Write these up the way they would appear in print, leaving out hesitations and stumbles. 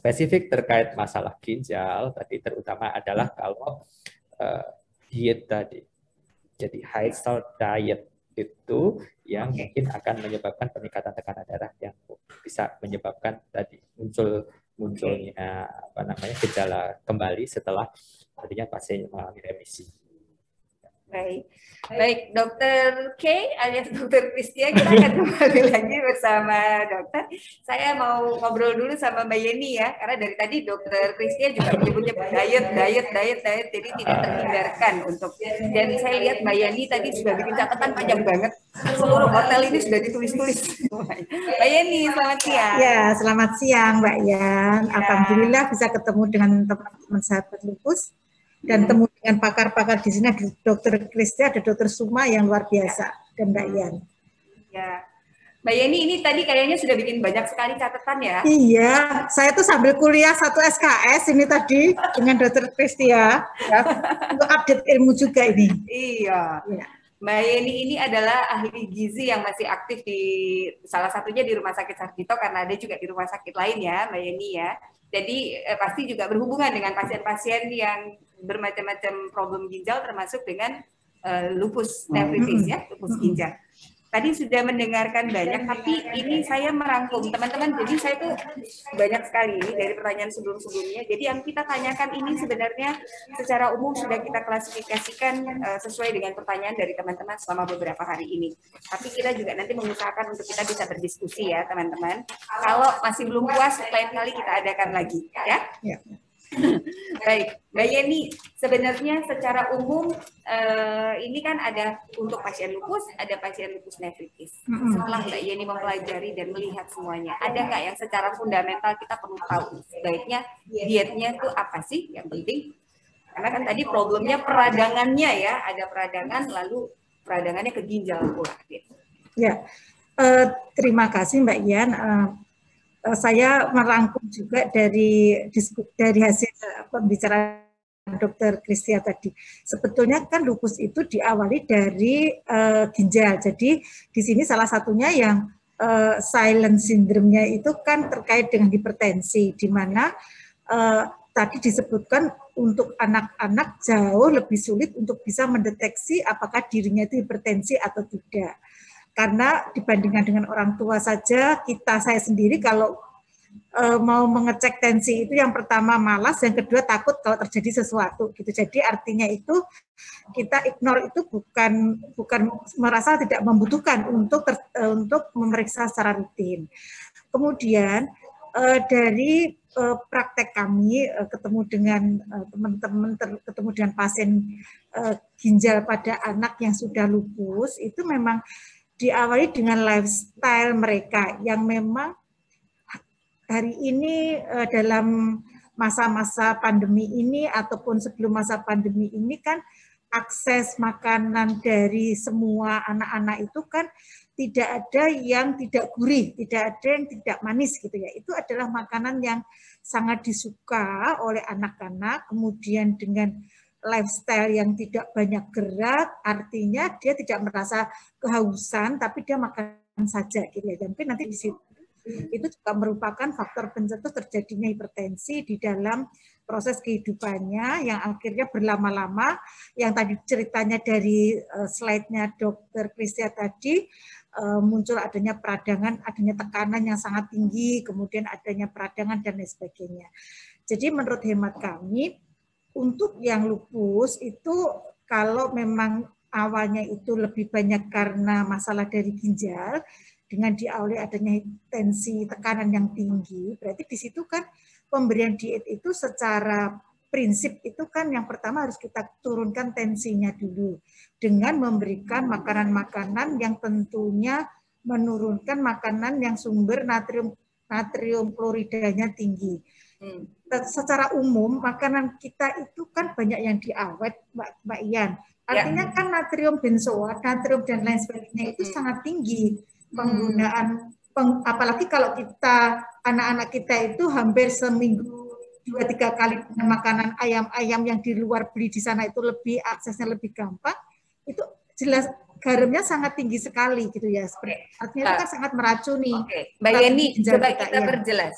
spesifik terkait masalah ginjal tadi terutama adalah kalau diet tadi. Jadi high salt diet itu yang mungkin akan menyebabkan peningkatan tekanan darah yang bisa menyebabkan tadi munculnya gejala kembali setelah tadinya pasien mengalami remisi. Baik, Dokter K alias Dokter Kristia, kita akan kembali lagi bersama dokter. Saya mau ngobrol dulu sama Mbak Yeni ya, karena dari tadi Dokter Kristia juga menyebutnya diet, jadi tidak terhindarkan untuk. Dan saya lihat Mbak Yeni tadi sudah bikin catatan panjang banget. Seluruh hotel ini sudah ditulis-tulis. Mbak Yeni, selamat siang. Ya, selamat siang Mbak Yan. Ya. Alhamdulillah bisa ketemu dengan teman-teman sahabat lupus. Dan temu dengan pakar-pakar di sini, ada Dokter Kristia, ada Dokter Suma yang luar biasa, dan Mbak Yan. Ya, Mbak Yeni ini tadi kayaknya sudah bikin banyak sekali catatan ya? Iya, saya tuh sambil kuliah 1 SKS ini tadi dengan Dokter Kristia, ya, untuk update ilmu juga ini. Iya. Ya. Mbak Yeni ini adalah ahli gizi yang masih aktif di salah satunya di Rumah Sakit Sarjito, karena ada juga di rumah sakit lain ya, Mbak Yeni ya. Jadi pasti juga berhubungan dengan pasien-pasien yang bermacam-macam problem ginjal, termasuk dengan lupus nefritis ya, lupus ginjal. Tadi sudah mendengarkan banyak, tapi ini saya merangkum teman-teman. Jadi saya tuh banyak sekali ini dari pertanyaan sebelum-sebelumnya. Jadi yang kita tanyakan ini sebenarnya secara umum sudah kita klasifikasikan sesuai dengan pertanyaan dari teman-teman selama beberapa hari ini. Tapi kita juga nanti mengusahakan untuk kita bisa berdiskusi ya teman-teman. Kalau masih belum puas, lain kali kita adakan lagi ya. Ya. Baik, Mbak Yeni, sebenarnya secara umum ini kan ada untuk pasien lupus, ada pasien lupus nefritis. Setelah Mbak Yeni mempelajari dan melihat semuanya, ada nggak yang secara fundamental kita perlu tahu? Sebaiknya dietnya itu apa sih yang penting? Karena kan tadi problemnya peradangannya ya, ada peradangan lalu peradangannya ke ginjal pula. Gitu. Ya, terima kasih Mbak Yan. Saya merangkum juga dari hasil pembicaraan Dokter Kristia tadi. Sebetulnya kan lupus itu diawali dari ginjal. Jadi di sini salah satunya yang silent syndrome-nya itu kan terkait dengan hipertensi, di mana tadi disebutkan untuk anak-anak jauh lebih sulit untuk bisa mendeteksi apakah dirinya itu hipertensi atau tidak. Karena dibandingkan dengan orang tua saja, saya sendiri kalau mau mengecek tensi itu yang pertama malas, yang kedua takut kalau terjadi sesuatu gitu. Jadi artinya itu kita ignore itu bukan merasa tidak membutuhkan untuk memeriksa secara rutin. Kemudian dari praktek kami ketemu dengan teman-teman, ketemu dengan pasien ginjal pada anak yang sudah lupus, itu memang diawali dengan lifestyle mereka yang memang hari ini dalam masa-masa pandemi ini ataupun sebelum masa pandemi ini kan akses makanan dari semua anak-anak itu kan tidak ada yang tidak gurih, tidak ada yang tidak manis gitu ya. Itu adalah makanan yang sangat disuka oleh anak-anak, kemudian dengan lifestyle yang tidak banyak gerak, artinya dia tidak merasa kehausan, tapi dia makan saja gitu ya. Dan nanti di situ itu juga merupakan faktor pencetus terjadinya hipertensi di dalam proses kehidupannya yang akhirnya berlama-lama, yang tadi ceritanya dari slide-nya Dokter Kristia tadi, muncul adanya peradangan, adanya tekanan yang sangat tinggi, kemudian adanya peradangan dan lain sebagainya. Jadi menurut hemat kami, untuk yang lupus itu kalau memang awalnya itu lebih banyak karena masalah dari ginjal, dengan diawali adanya tensi tekanan yang tinggi, berarti di situ kan pemberian diet itu secara prinsip itu kan yang pertama harus kita turunkan tensinya dulu dengan memberikan makanan-makanan yang tentunya menurunkan makanan yang sumber natrium kloridanya tinggi. Secara umum makanan kita itu kan banyak yang diawet, Mbak Ian. Artinya kan natrium benzoat, natrium dan lain sebagainya itu sangat tinggi penggunaan. Apalagi kalau kita anak-anak kita itu hampir seminggu 2-3 kali dengan makanan ayam-ayam yang di luar beli di sana itu lebih aksesnya lebih gampang, itu jelas garamnya sangat tinggi sekali gitu ya. Artinya itu kan sangat meracuni. Mbak Yeni, coba kita perjelas.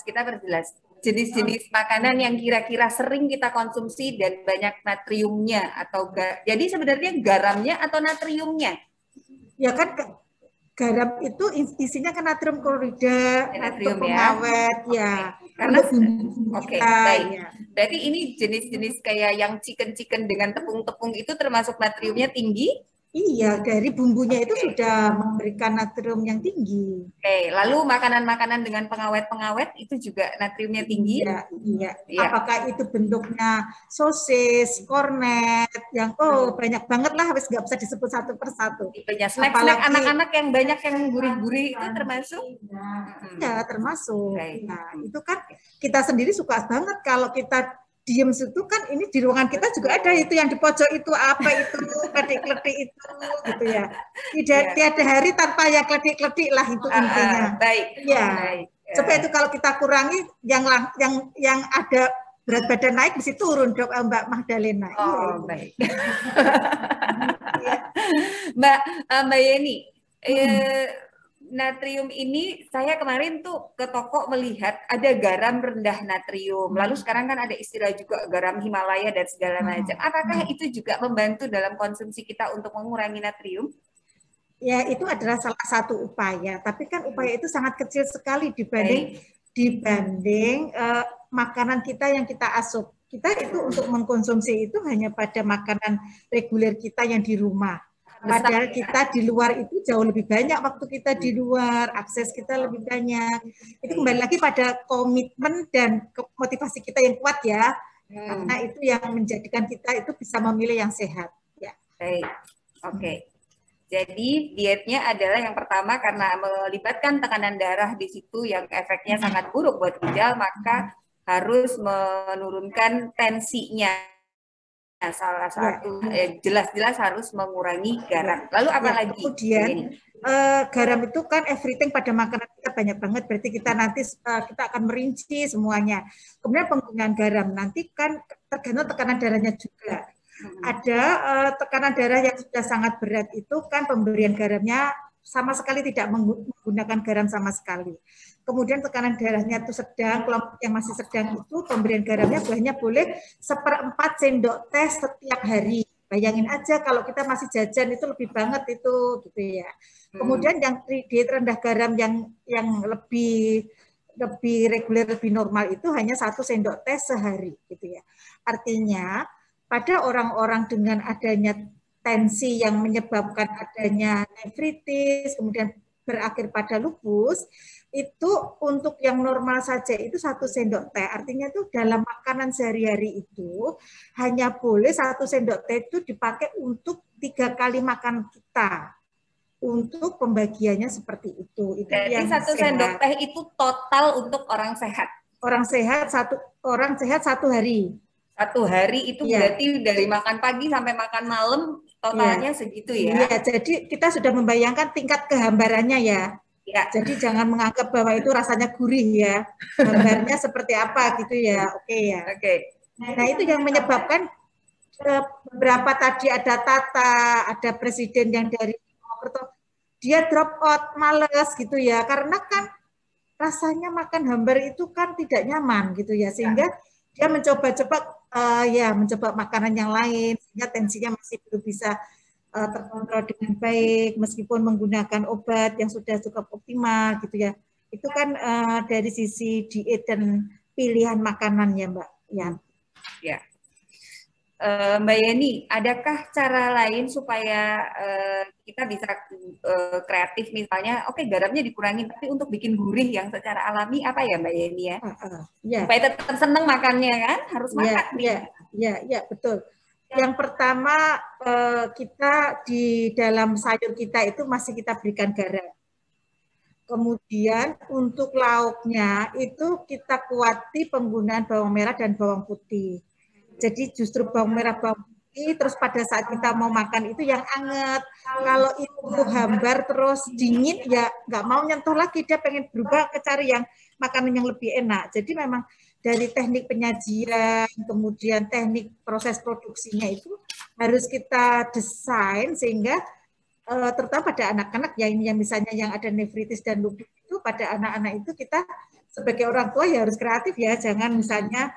jenis-jenis makanan yang kira-kira sering kita konsumsi dan banyak natriumnya atau jadi sebenarnya garamnya atau natriumnya? Ya kan garam itu isinya kan natrium klorida natrium untuk pengawet ya. Karena Oke, baik. Ya. Berarti ini jenis-jenis kayak yang chicken dengan tepung-tepung itu termasuk natriumnya tinggi? Iya, dari bumbunya itu sudah memberikan natrium yang tinggi. Oke, lalu makanan-makanan dengan pengawet-pengawet itu juga natriumnya tinggi? Iya. Apakah itu bentuknya sosis, kornet, yang banyak banget lah, habis nggak bisa disebut satu persatu. Snack-snack anak-anak yang banyak yang gurih-gurih itu termasuk? Ya, termasuk. Nah, itu kan kita sendiri suka banget kalau kita diem situ kan, ini di ruangan kita juga ada itu yang di pojok itu apa itu kledik-kledik itu gitu ya. Tiada hari tanpa ya kledik-kledik lah itu intinya. Baik. Ya. Baik. Coba itu kalau kita kurangi yang ada berat badan naik mesti turun dok Mbak Magdalena. Oh baik. Mbak Yeni. Natrium ini saya kemarin tuh ke toko melihat ada garam rendah natrium. Lalu sekarang kan ada istilah juga garam Himalaya dan segala macam. Apakah itu juga membantu dalam konsumsi kita untuk mengurangi natrium? Ya, itu adalah salah satu upaya. Tapi kan upaya itu sangat kecil sekali dibanding makanan kita yang kita asup. Kita itu untuk mengkonsumsi itu hanya pada makanan reguler kita yang di rumah. Padahal kita di luar itu jauh lebih banyak waktu kita di luar, akses kita lebih banyak. Itu kembali lagi pada komitmen dan motivasi kita yang kuat ya. Karena itu yang menjadikan kita itu bisa memilih yang sehat. Ya. Baik, oke. Jadi dietnya adalah yang pertama karena melibatkan tekanan darah di situ yang efeknya sangat buruk buat ginjal, maka harus menurunkan tensinya. Salah satu jelas-jelas harus mengurangi garam. Lalu apa lagi? Kemudian garam itu kan everything pada makanan kita banyak banget. Berarti kita nanti kita akan merinci semuanya. Kemudian penggunaan garam nanti kan tergantung tekanan darahnya juga. Ada tekanan darah yang sudah sangat berat itu kan pemberian garamnya sama sekali tidak menggunakan garam sama sekali. Kemudian tekanan darahnya itu sedang, kelompok yang masih sedang itu pemberian garamnya hanya boleh 1/4 sendok teh setiap hari. Bayangin aja kalau kita masih jajan itu lebih banget itu gitu ya. Kemudian yang diet rendah garam yang lebih reguler, lebih normal itu hanya 1 sendok teh sehari gitu ya. Artinya pada orang-orang dengan adanya tensi yang menyebabkan adanya nefritis, kemudian berakhir pada lupus, itu untuk yang normal saja itu 1 sendok teh. Artinya itu dalam makanan sehari-hari itu hanya boleh 1 sendok teh itu dipakai untuk 3 kali makan kita. Untuk pembagiannya seperti itu. Jadi yang 1 sendok teh itu total untuk orang sehat. Orang sehat 1 hari. 1 hari itu berarti dari makan pagi sampai makan malam totalnya segitu ya? Iya, jadi kita sudah membayangkan tingkat kehambarannya ya. Ya. Jadi jangan menganggap bahwa itu rasanya gurih ya. Gambarnya seperti apa gitu ya. Oke ya. Oke. Nah itu yang menyebabkan beberapa tadi ada Tata, ada presiden yang dari dia drop out, males gitu ya. Karena kan rasanya makan hambar itu kan tidak nyaman gitu ya. Sehingga dia mencoba makanan yang lain sehingga tensinya masih belum bisa terkontrol dengan baik meskipun menggunakan obat yang sudah cukup optimal gitu ya. Itu kan dari sisi diet dan pilihan makanan ya Mbak Yan. Ya. Mbak Yeni, adakah cara lain supaya kita bisa kreatif misalnya, oke garamnya dikurangi tapi untuk bikin gurih yang secara alami apa ya Mbak Yeni ya? Supaya tetap senang makannya kan, harus makan. Ya, betul. Yang pertama kita di dalam sayur kita itu masih kita berikan garam. Kemudian untuk lauknya itu kita kuati penggunaan bawang merah dan bawang putih. Jadi justru bawang merah, bawang putih, terus pada saat kita mau makan itu yang anget. Kalau itu hambar terus dingin ya nggak mau nyentuh lagi, dia pengen berubah ke cari yang makanan yang lebih enak. Jadi memang dari teknik penyajian, kemudian teknik proses produksinya itu harus kita desain sehingga terutama pada anak-anak ya ini yang misalnya yang ada nefritis dan lupus itu kepada anak-anak itu kita sebagai orang tua ya harus kreatif ya, jangan misalnya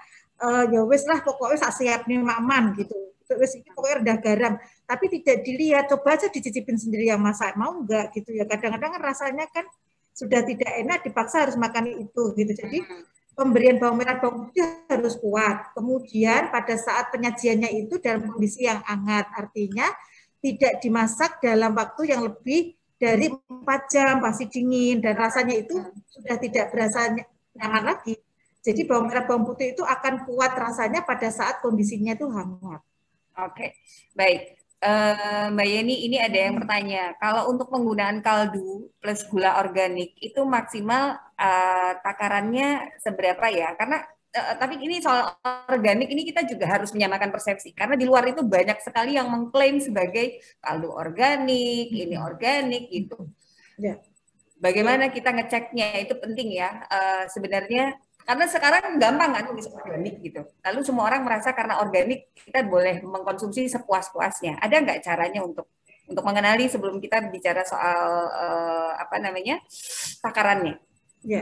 ya wis lah pokoknya sak siap nih maman gitu. Wis ini pokoknya rendah garam, tapi tidak dilihat, coba aja dicicipin sendiri yang masak, mau enggak gitu ya. Kadang-kadang kan rasanya kan sudah tidak enak dipaksa harus makan itu gitu. Jadi pemberian bawang merah bawang putih harus kuat. Kemudian pada saat penyajiannya itu dalam kondisi yang hangat, artinya tidak dimasak dalam waktu yang lebih dari 4 jam, masih dingin dan rasanya itu sudah tidak berasa nyaman lagi. Jadi bawang merah bawang putih itu akan kuat rasanya pada saat kondisinya itu hangat. Oke, baik. Mbak Yeni, ini ada yang bertanya, kalau untuk penggunaan kaldu plus gula organik itu maksimal takarannya seberapa ya? Karena tapi ini soal organik ini kita juga harus menyamakan persepsi karena di luar itu banyak sekali yang mengklaim sebagai kaldu organik, ini organik gitu. Ya. Bagaimana kita ngeceknya itu penting ya. Sebenarnya karena sekarang gampang kan tulis organik gitu. Lalu semua orang merasa karena organik kita boleh mengkonsumsi sepuas-puasnya. Ada nggak caranya untuk mengenali sebelum kita bicara soal takarannya? Ya,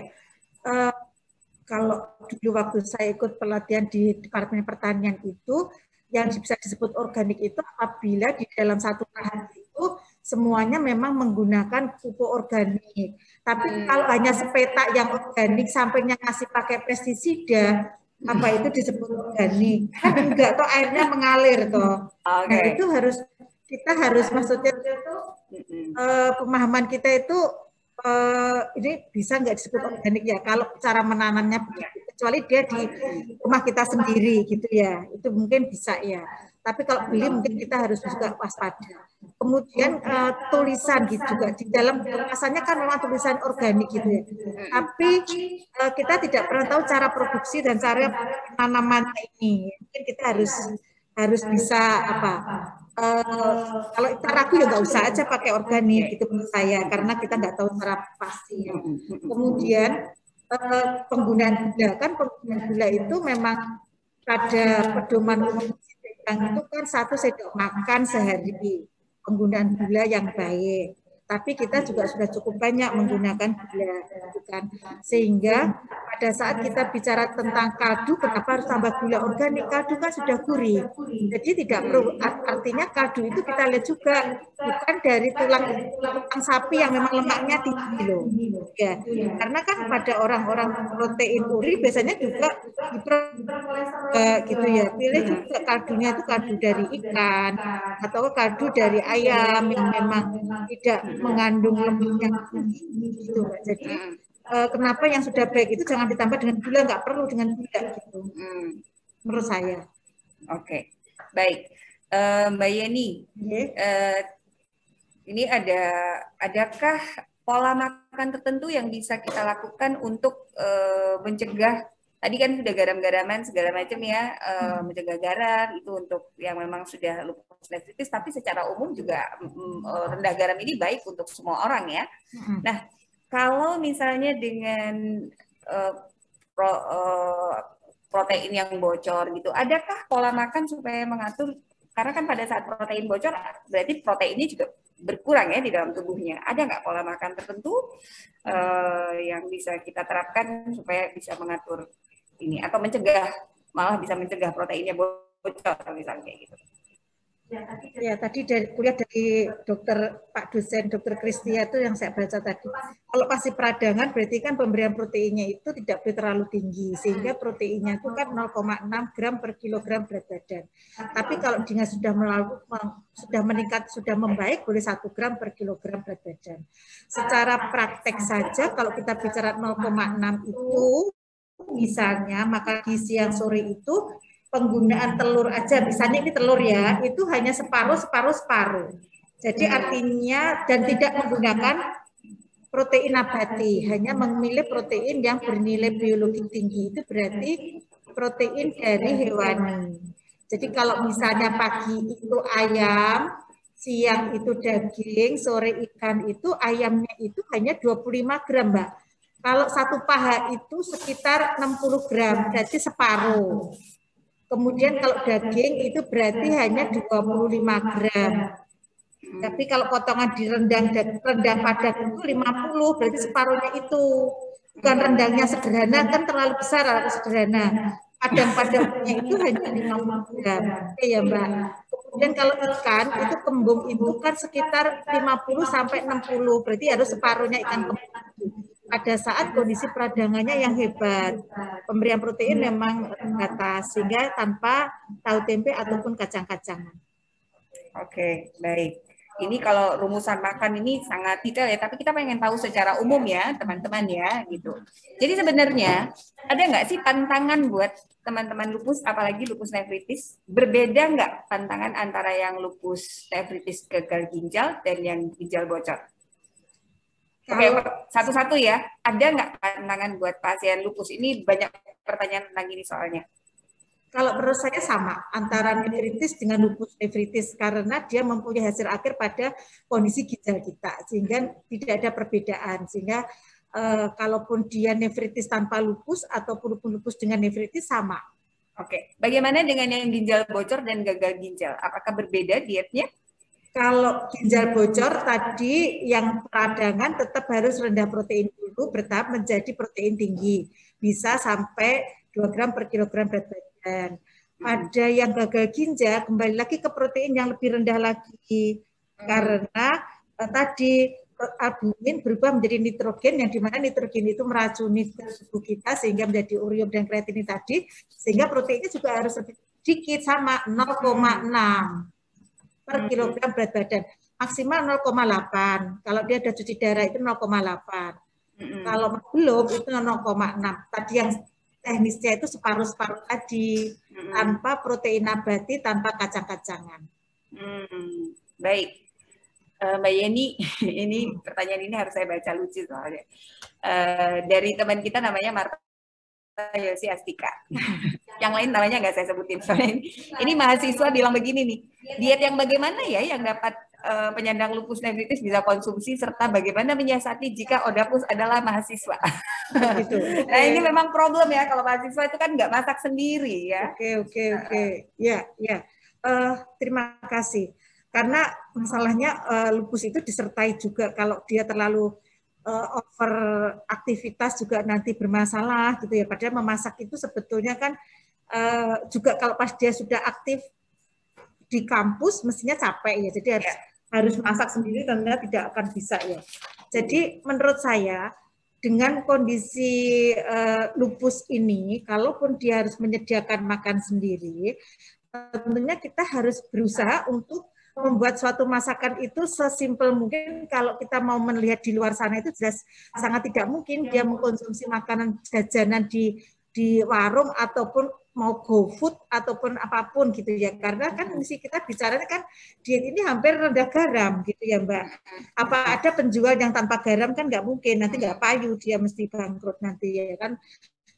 kalau dulu waktu saya ikut pelatihan di Departemen Pertanian itu, yang bisa disebut organik itu apabila di dalam satu lahan itu semuanya memang menggunakan pupuk organik. Tapi kalau hanya sepetak yang organik sampainya ngasih pakai pestisida, apa itu disebut organik? Kan enggak, toh airnya mengalir toh. Okay. Nah itu kita harus maksudnya pemahaman kita itu ini bisa nggak disebut organik ya kalau cara menanamnya begitu, kecuali dia di rumah kita sendiri gitu ya, itu mungkin bisa ya. Tapi kalau beli mungkin kita harus juga waspada. Kemudian tulisan gitu juga di dalam kemasannya kan memang tulisan organik gitu ya. Tapi kita tidak pernah tahu cara produksi dan cara penanaman ini. Mungkin kita harus bisa kalau kita ragu ya nggak usah aja pakai organik gitu menurut saya, karena kita nggak tahu cara pasti. Kemudian penggunaan gula itu memang pada pedoman umum itu kan 1 sendok makan sehari penggunaan gula yang baik. Tapi kita juga sudah cukup banyak menggunakan gula, kan? Sehingga pada saat kita bicara tentang kaldu, kenapa harus tambah gula organik? Kaldu kan sudah gurih, jadi tidak perlu. Artinya kaldu itu kita lihat juga bukan dari tulang sapi yang memang lemaknya tinggi loh, ya. Karena kan pada orang-orang protein uri biasanya juga gitu ya. Pilih juga kaldunya itu kaldu dari ikan atau kaldu dari ayam yang memang tidak mengandung lemak yang tinggi gitu, Mbak. Jadi kenapa yang sudah baik itu jangan ditambah dengan gula, nggak perlu dengan gula gitu. Menurut saya. Oke, baik. Mbak Yeni, ini adakah pola makan tertentu yang bisa kita lakukan untuk mencegah, tadi kan sudah garam-garaman segala macam ya, mencegah garam itu untuk yang memang sudah lupus nephritis, tapi secara umum juga rendah garam ini baik untuk semua orang ya. Nah, kalau misalnya dengan protein yang bocor gitu, adakah pola makan supaya mengatur? Karena kan pada saat protein bocor berarti proteinnya juga berkurang ya di dalam tubuhnya. Ada nggak pola makan tertentu yang bisa kita terapkan supaya bisa mengatur ini atau mencegah, malah bisa mencegah proteinnya bocor misalnya kayak gitu? Ya, tadi kuliah dari Pak dosen Dr. Kristia itu yang saya baca tadi. Kalau pasti peradangan berarti kan pemberian proteinnya itu tidak boleh terlalu tinggi, sehingga proteinnya itu kan 0,6 gram per kilogram berat badan. Tapi kalau dia sudah meningkat, sudah membaik, boleh 1 gram per kilogram berat badan. Secara praktek saja kalau kita bicara 0,6 itu misalnya maka di siang sore itu penggunaan telur aja, misalnya ini telur ya, itu hanya separuh. Jadi artinya dan tidak menggunakan protein nabati, hanya memilih protein yang bernilai biologi tinggi, itu berarti protein dari hewani. Jadi kalau misalnya pagi itu ayam, siang itu daging, sore ikan, itu ayamnya itu hanya 25 gram, Mbak. Kalau 1 paha itu sekitar 60 gram, berarti separuh. Kemudian kalau daging itu berarti hanya 25 gram. Tapi kalau potongan di rendang padat itu 50, berarti separuhnya itu. Bukan rendangnya sederhana, kan terlalu besar atau sederhana. Padang-padangnya itu hanya 50 gram. Oke ya Mbak. Kemudian kalau ikan, itu kembung itu kan sekitar 50 sampai 60, berarti harus separuhnya ikan kembung. Pada saat kondisi peradangannya yang hebat, pemberian protein memang terbatas, sehingga tanpa tahu tempe ataupun kacang-kacangan. Oke, baik. Ini kalau rumusan makan ini sangat detail ya, tapi kita pengen tahu secara umum ya, teman-teman ya, gitu. Jadi sebenarnya ada nggak sih tantangan buat teman-teman lupus, apalagi lupus nefritis? Berbeda nggak tantangan antara yang lupus nefritis gagal ginjal dan yang ginjal bocor? Oke, satu-satu ya. Ada nggak tantangan buat pasien lupus? Ini banyak pertanyaan tentang ini soalnya. Kalau menurut saya sama antara nefritis dengan lupus nefritis karena dia mempunyai hasil akhir pada kondisi ginjal kita sehingga tidak ada perbedaan sehingga kalaupun dia nefritis tanpa lupus ataupun lupus dengan nefritis sama. Oke, bagaimana dengan yang ginjal bocor dan gagal ginjal? Apakah berbeda dietnya? Kalau ginjal bocor tadi yang peradangan tetap harus rendah protein dulu bertahap menjadi protein tinggi bisa sampai 2 gram per kilogram berat badan. Pada yang gagal ginjal kembali lagi ke protein yang lebih rendah lagi karena tadi albumin berubah menjadi nitrogen yang dimana nitrogen itu meracuni tubuh kita sehingga menjadi urium dan kreatinin tadi sehingga proteinnya juga harus lebih sedikit sama 0,6 per kilogram berat badan maksimal 0,8 kalau dia ada cuci darah itu 0,8 kalau belum itu 0,6 tadi yang teknisnya itu separuh-separuh tadi tanpa protein nabati, tanpa kacang-kacangan. Baik, Mbak Yeni, ini pertanyaan ini harus saya baca lucu soalnya. Dari teman kita namanya Marta Yosi Astika. Yang lain namanya nggak saya sebutin soalnya. Ini mahasiswa bilang begini nih, diet yang bagaimana ya yang dapat penyandang lupus nefritis bisa konsumsi serta bagaimana menyiasati jika Odapus adalah mahasiswa. Gitu. Nah ini memang problem ya kalau mahasiswa itu kan nggak masak sendiri ya. Oke. Ya. Terima kasih. Karena masalahnya lupus itu disertai juga kalau dia terlalu over aktivitas juga nanti bermasalah gitu ya. Padahal memasak itu sebetulnya kan juga kalau pas dia sudah aktif di kampus mestinya capek ya. Jadi harus masak sendiri tentunya tidak akan bisa ya. Jadi menurut saya dengan kondisi lupus ini, kalaupun dia harus menyediakan makan sendiri, tentunya kita harus berusaha untuk membuat suatu masakan itu sesimpel mungkin. Kalau kita mau melihat di luar sana itu jelas sangat tidak mungkin dia mengkonsumsi makanan jajanan di warung ataupun mau GoFood ataupun apapun gitu ya, karena kan misi kita bicaranya kan diet ini hampir rendah garam gitu ya Mbak. Apa ada penjual yang tanpa garam kan nggak mungkin, nanti nggak payu dia mesti bangkrut nanti ya kan.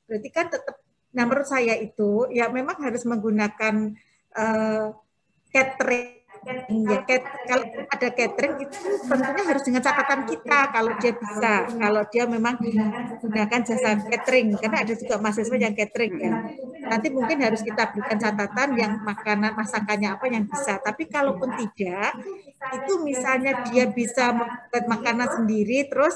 Berarti kan tetap, nah menurut saya itu ya memang harus menggunakan catering. Ya, kalau ada catering itu tentunya harus dengan catatan kita kalau dia bisa, kalau dia memang menggunakan jasa catering, karena ada juga mahasiswa yang catering ya. Nanti mungkin harus kita berikan catatan yang makanan masakannya apa yang bisa. Tapi kalaupun tidak, itu misalnya dia bisa membuat makanan sendiri, terus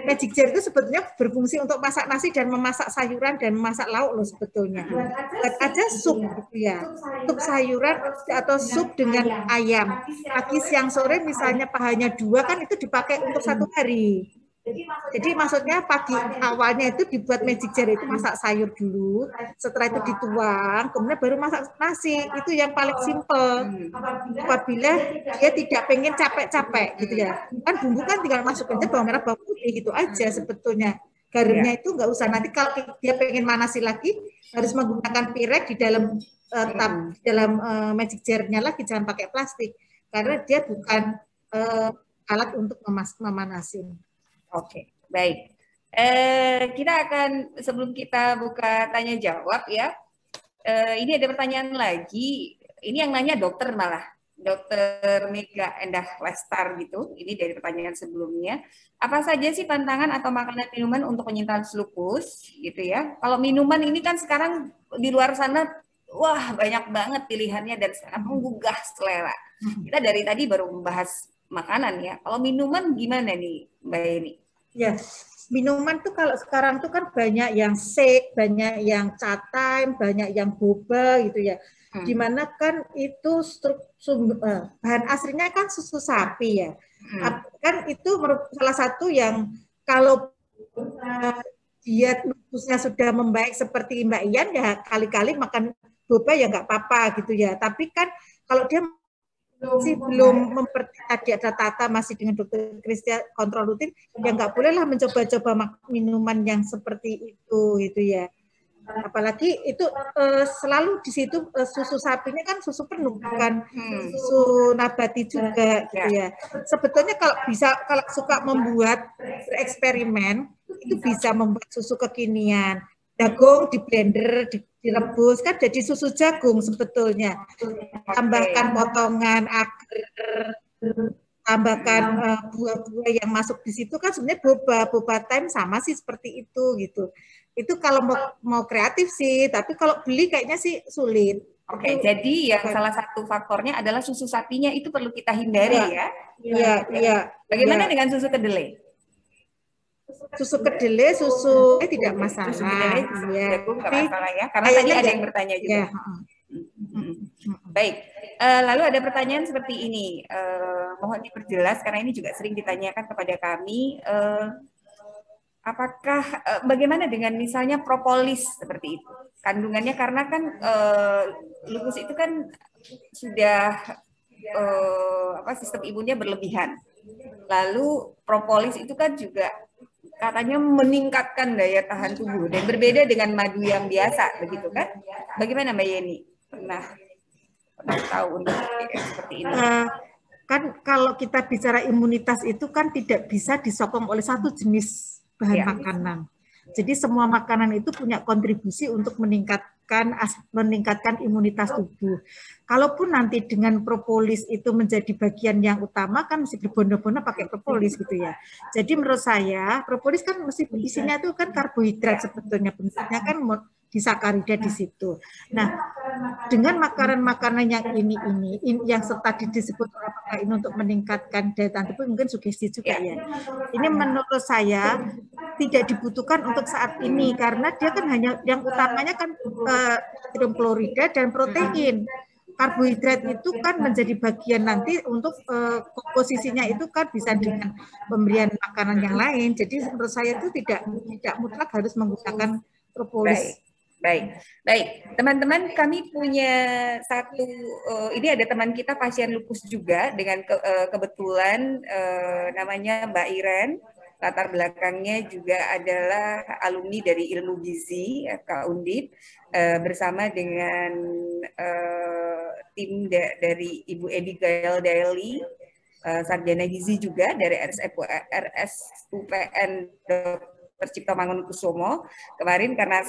Magic Jar itu sebetulnya berfungsi untuk masak nasi dan memasak sayuran dan memasak lauk loh sebetulnya. Buat aja sup gitu ya, sup sayuran atau sup dengan ayam. Pagi, siang, sore misalnya pahanya 2 kan itu dipakai untuk 1 hari. Jadi maksudnya pagi awalnya itu dibuat Magic Jar itu masak sayur dulu, setelah itu dituang, kemudian baru masak nasi. Itu yang paling simpel. Apabila dia tidak pengen capek-capek gitu ya. Kan bumbu kan tinggal masukin aja bawang merah, bawang putih gitu aja sebetulnya. Garamnya itu nggak usah. Nanti kalau dia pengen manasi lagi harus menggunakan pirek di dalam Magic Jar-nya lagi, jangan pakai plastik karena dia bukan alat untuk memanasin. Oke, baik. Kita akan sebelum kita buka tanya jawab ya. Ini ada pertanyaan lagi. Ini yang nanya dokter malah. Dokter Mega Endah Lestar gitu. Ini dari pertanyaan sebelumnya. Apa saja sih pantangan atau makanan minuman untuk penyintas lupus gitu ya? Kalau minuman ini kan sekarang di luar sana wah banyak banget pilihannya dan sangat menggugah selera. kita dari tadi baru membahas makanan ya. Kalau minuman gimana nih Mbak Yeni? Ya, minuman tuh kalau sekarang tuh kan banyak yang shake, banyak yang chat time, banyak yang boba gitu ya. Dimana kan itu bahan aslinya kan susu sapi ya. Kan itu salah satu yang kalau diet lupusnya sudah membaik seperti Mbak Ian ya kali-kali makan boba ya nggak apa-apa gitu ya. Tapi kan kalau dia masih belum tadi ada Tata masih dengan dokter Kristia kontrol rutin ya nggak bolehlah mencoba-coba minuman yang seperti itu gitu ya. Apalagi itu selalu di situ susu sapinya kan susu penuh bukan susu nabati juga gitu ya. Sebetulnya kalau suka membuat eksperimen itu bisa membuat susu kekinian. Jagung di blender, direbus kan jadi susu jagung sebetulnya. Tambahkan potongan agar, tambahkan buah-buah yang masuk di situ kan sebenarnya boba time sama sih seperti itu gitu. Itu kalau mau kreatif sih, tapi kalau beli kayaknya sih sulit. Oke, jadi yang salah satu faktornya adalah susu sapinya itu perlu kita hindari ya. Iya. Bagaimana dengan susu kedelai? Susu kedelai, susu tidak masalah. Susu kedelai, susu jagung nggak masalah ya. Karena tadi ada yang bertanya juga. Ya. Baik, lalu ada pertanyaan seperti ini. Mohon diperjelas karena ini juga sering ditanyakan kepada kami. Apakah bagaimana dengan misalnya propolis seperti itu? Kandungannya karena kan lupus itu kan sudah sistem imunnya berlebihan. Lalu propolis itu kan juga katanya meningkatkan daya tahan tubuh dan berbeda dengan madu yang biasa, begitu kan? Bagaimana Mbak Yeni? Pernah tahu untuk seperti ini? Kan kalau kita bicara imunitas itu kan tidak bisa disokong oleh satu jenis bahan makanan. Jadi semua makanan itu punya kontribusi untuk meningkatkan imunitas tubuh. Kalaupun nanti dengan propolis itu menjadi bagian yang utama kan mesti berbondong-bondong pakai propolis gitu ya. Jadi menurut saya propolis kan mesti isinya itu kan karbohidrat sebetulnya bentuknya kan disakarida di situ. Nah, dengan makanan-makanan yang ini yang tadi disebut apakah ini untuk meningkatkan daya tahan tubuh mungkin sugesti juga ya. Ini menurut saya tidak dibutuhkan untuk saat ini karena dia kan hanya yang utamanya kan natrium klorida dan protein. Karbohidrat itu kan menjadi bagian nanti untuk komposisinya itu kan bisa dengan pemberian makanan yang lain. Jadi menurut saya itu tidak mutlak harus menggunakan propolis. Baik, teman-teman, kami punya satu, ini ada teman kita pasien lupus juga dengan kebetulan namanya Mbak Iren, latar belakangnya juga adalah alumni dari Ilmu Gizi, Kak Undip, bersama dengan tim dari Ibu Edi Gael Daily, sarjana gizi juga dari RSUPN Tercipta Mangunkusumo kemarin karena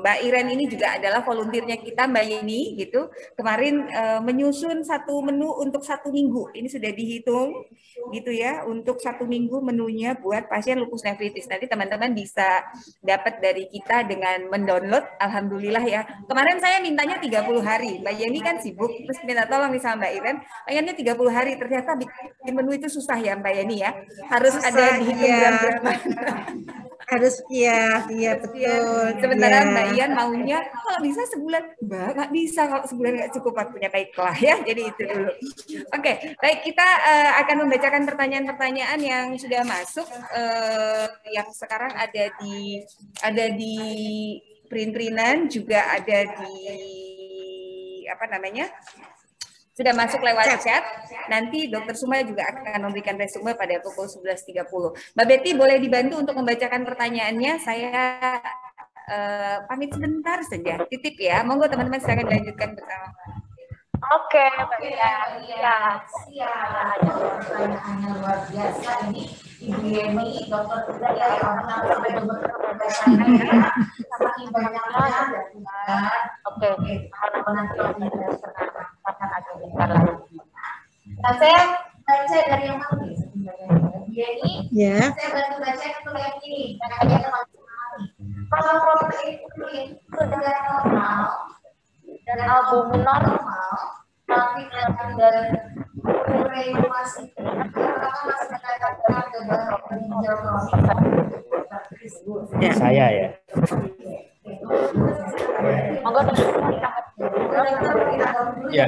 Mbak Iren ini juga adalah volunteernya kita Mbak Yeni gitu kemarin menyusun satu menu untuk 1 minggu ini sudah dihitung gitu ya untuk 1 minggu menunya buat pasien lupus nefritis. Nanti teman-teman bisa dapat dari kita dengan mendownload. Alhamdulillah ya kemarin saya mintanya 30 hari Mbak Yeni kan sibuk terus minta tolong nih sama Mbak Iren pengennya 30 hari ternyata bikin menu itu susah ya Mbak Yeni ya harus susah, ada dihitung gram-gram harus iya betul. Sementara Mbak Ian maunya kalau bisa sebulan, Mbak nggak bisa kalau sebulan nggak cukup waktunya baiklah ya. Jadi itu dulu. Oke, baik kita akan membacakan pertanyaan-pertanyaan yang sudah masuk, yang sekarang ada di print-printan juga ada di apa namanya? Sudah masuk lewat chat. Nanti Dr. Suma juga akan memberikan resume pada pukul 11.30. Mbak Betty boleh dibantu untuk membacakan pertanyaannya. Saya pamit sebentar saja. Titip ya. Monggo teman-teman silakan dilanjutkan bersama. Oke, Mbak. Ya. Ada pertanyaannya luar biasa ini. Ibu Yeni, dokter juga ya, orang sampai dokter pembacaannya semakin banyaknya dan oke, kalau nanti akan ada bentar lagi. Nah, saya baca dari yang mana nih? Yeni, saya bantu baca itu yang ini. Kalau protein itu sudah normal dan albumin normal, tapi dan reumasi apakah masih berkaitan dengan gagal ginjal kronis? Saya ya. Monggo Ya.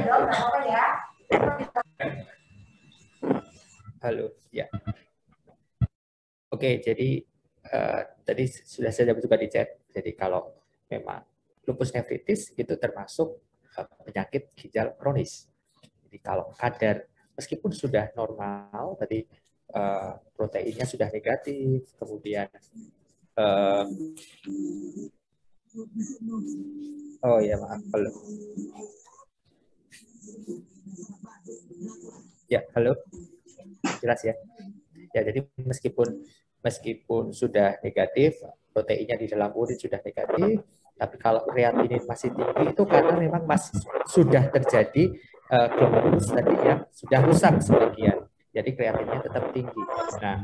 Halo, ya. Oke, jadi tadi sudah saya coba di chat. Jadi kalau memang lupus nefritis itu termasuk penyakit ginjal kronis. Jadi kalau kadar meskipun sudah normal, tadi proteinnya sudah negatif, kemudian oh ya maaf, halo. Ya, halo. Jelas ya. Ya, jadi meskipun sudah negatif, proteinnya di dalam urin sudah negatif, tapi kalau kreatinin masih tinggi itu karena memang masih sudah terjadi glomerulus tadi yang sudah rusak sebagian. Jadi kreatinnya tetap tinggi. Nah,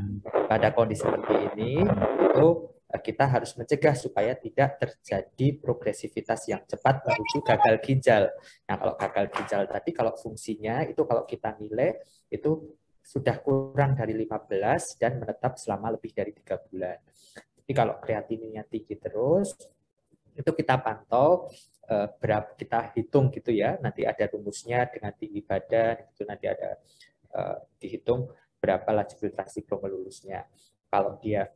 pada kondisi seperti ini itu kita harus mencegah supaya tidak terjadi progresivitas yang cepat menuju gagal ginjal. Nah, kalau gagal ginjal tadi kalau fungsinya itu kalau kita nilai itu sudah kurang dari 15 dan menetap selama lebih dari 3 bulan. Jadi kalau kreatininnya tinggi terus, itu kita pantau berapa kita hitung gitu ya. Nanti ada rumusnya dengan tinggi badan, itu nanti ada dihitung berapa laju filtrasi glomerulusnya. Kalau dia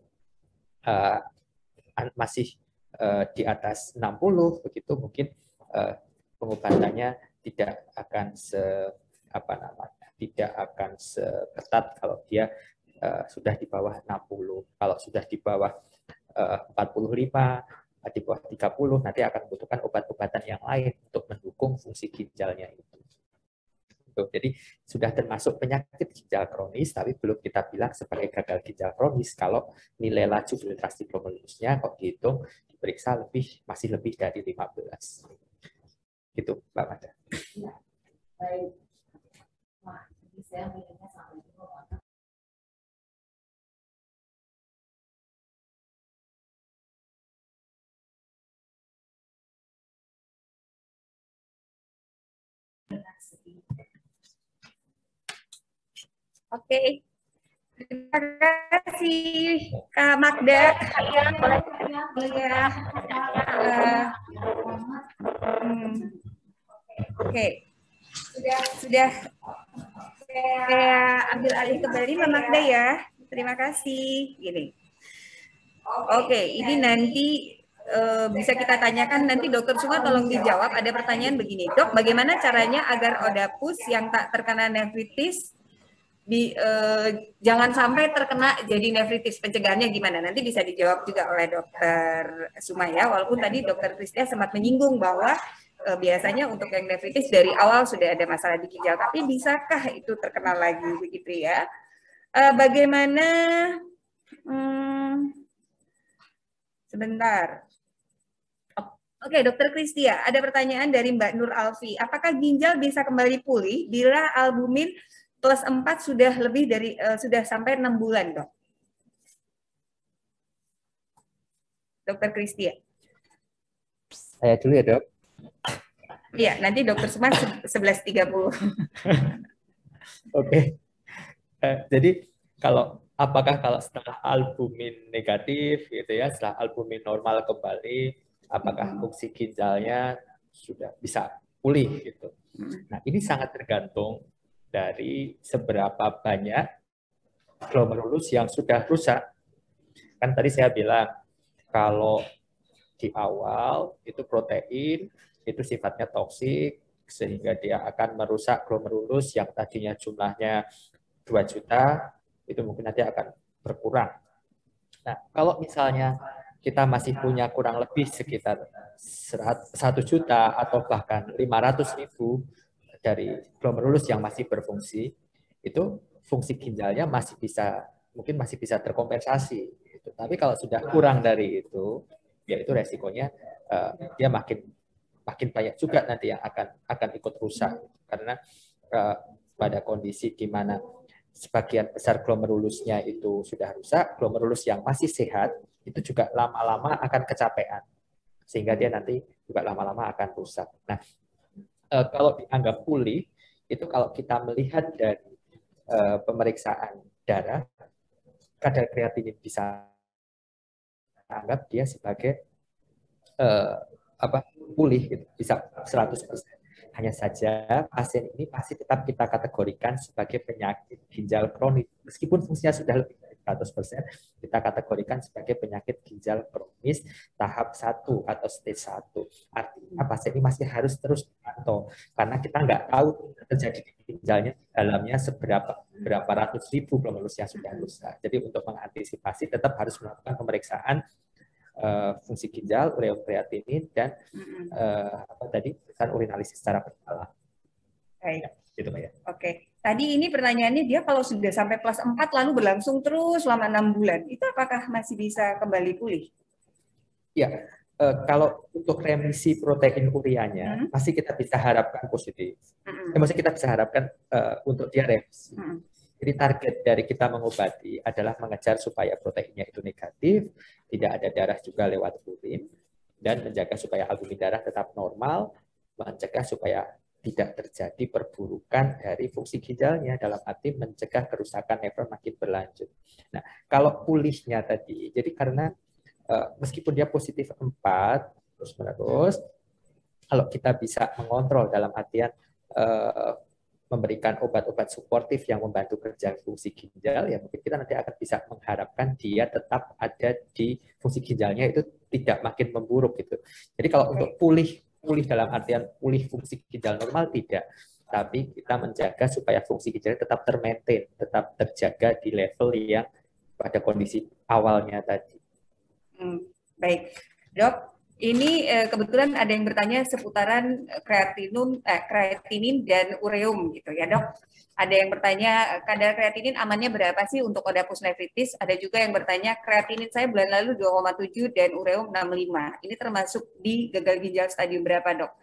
masih di atas 60 begitu mungkin pengobatannya tidak akan tidak akan seketat kalau dia sudah di bawah 60. Kalau sudah di bawah 45, di bawah 30 nanti akan membutuhkan obat-obatan yang lain untuk mendukung fungsi ginjalnya itu. Jadi sudah termasuk penyakit ginjal kronis, tapi belum kita bilang sebagai gagal ginjal kronis kalau nilai laju filtrasi glomerulusnya kok dihitung diperiksa masih lebih dari 15. Gitu, Mbak Mada. Ya, baik. Wah, jadi saya melihatnya sampai itu. Oke. Terima kasih Kak Magda. Iya. Oke. Sudah saya ambil alih kembali Mbak Magda ya. Terima kasih. Gini. Oke, ini nanti bisa kita tanyakan nanti Dokter Suma tolong dijawab. Ada pertanyaan begini, Dok, bagaimana caranya agar Odapus yang tak terkena nefritis jangan sampai terkena jadi nefritis, pencegahannya gimana? Nanti bisa dijawab juga oleh Dokter Suma ya. Walaupun tadi Dokter Kristia sempat menyinggung bahwa biasanya untuk yang nefritis dari awal sudah ada masalah di ginjal, tapi bisakah itu terkena lagi begitu ya? Bagaimana? Sebentar. Oke, Dokter Kristia, ada pertanyaan dari Mbak Nur Alfi. Apakah ginjal bisa kembali pulih bila albumin plus 4 sudah lebih dari sudah sampai 6 bulan, Dok? Dokter Kristia. Saya dulu ya, Dok. Iya, nanti Dokter Suma 11.30. Oke. Jadi apakah kalau setelah albumin negatif gitu ya, setelah albumin normal kembali, apakah fungsi ginjalnya sudah bisa pulih gitu. Nah, ini sangat tergantung dari seberapa banyak glomerulus yang sudah rusak. Kan tadi saya bilang kalau di awal itu protein itu sifatnya toksik sehingga dia akan merusak glomerulus yang tadinya jumlahnya 2 juta itu mungkin nanti akan berkurang. Nah, kalau misalnya kita masih punya kurang lebih sekitar 1 juta atau bahkan 500.000 dari glomerulus yang masih berfungsi, itu fungsi ginjalnya mungkin masih bisa terkompensasi. Gitu. Tapi kalau sudah kurang dari itu, ya itu resikonya dia makin banyak juga nanti yang akan ikut rusak. Karena pada kondisi di mana sebagian besar glomerulusnya itu sudah rusak, glomerulus yang masih sehat itu juga lama-lama akan kecapean. Sehingga dia nanti juga lama-lama akan rusak. Nah, kalau dianggap pulih, itu kalau kita melihat dari pemeriksaan darah, kadar kreatinin bisa anggap dia sebagai pulih, gitu, bisa 100%. Hanya saja pasien ini pasti tetap kita kategorikan sebagai penyakit ginjal kronis. Meskipun fungsinya sudah lebih dari 100%, kita kategorikan sebagai penyakit ginjal kronis tahap 1 atau stage 1. Artinya pasien ini masih harus terus dipantau, karena kita nggak tahu terjadi di ginjalnya dalamnya berapa ratus ribu glomerulus yang sudah rusak. Jadi untuk mengantisipasi tetap harus melakukan pemeriksaan fungsi ginjal, ureokreatinin, dan urinalisis secara berkala. Baik. Ya, gitu, Mbak ya. Oke. Tadi ini pertanyaannya, dia kalau sudah sampai plus 4 lalu berlangsung terus selama 6 bulan, itu apakah masih bisa kembali pulih? Ya, kalau untuk remisi protein urianya, pasti kita bisa harapkan positif. Maksudnya kita bisa harapkan untuk dia remisi. Jadi target dari kita mengobati adalah mengejar supaya proteinnya itu negatif, tidak ada darah juga lewat urin, dan menjaga supaya albumin darah tetap normal, mencegah supaya tidak terjadi perburukan dari fungsi ginjalnya, dalam arti mencegah kerusakan nefron makin berlanjut. Nah, kalau pulihnya tadi, jadi karena meskipun dia positif 4 terus-menerus, kalau kita bisa mengontrol dalam artian memberikan obat-obat suportif yang membantu kerja fungsi ginjal, ya mungkin kita nanti akan bisa mengharapkan dia tetap ada di fungsi ginjalnya itu tidak makin memburuk gitu. Jadi kalau untuk pulih dalam artian pulih fungsi ginjal normal tidak, tapi kita menjaga supaya fungsi ginjal tetap termaintain, tetap terjaga di level yang pada kondisi awalnya tadi. Baik, Dok. Ini kebetulan ada yang bertanya seputaran kreatinin dan ureum gitu ya, Dok. Ada yang bertanya kadar kreatinin amannya berapa sih untuk Oedipus nephritis? Ada juga yang bertanya kreatinin saya bulan lalu 2,7 dan ureum 65. Ini termasuk di gagal ginjal stadium berapa, Dok?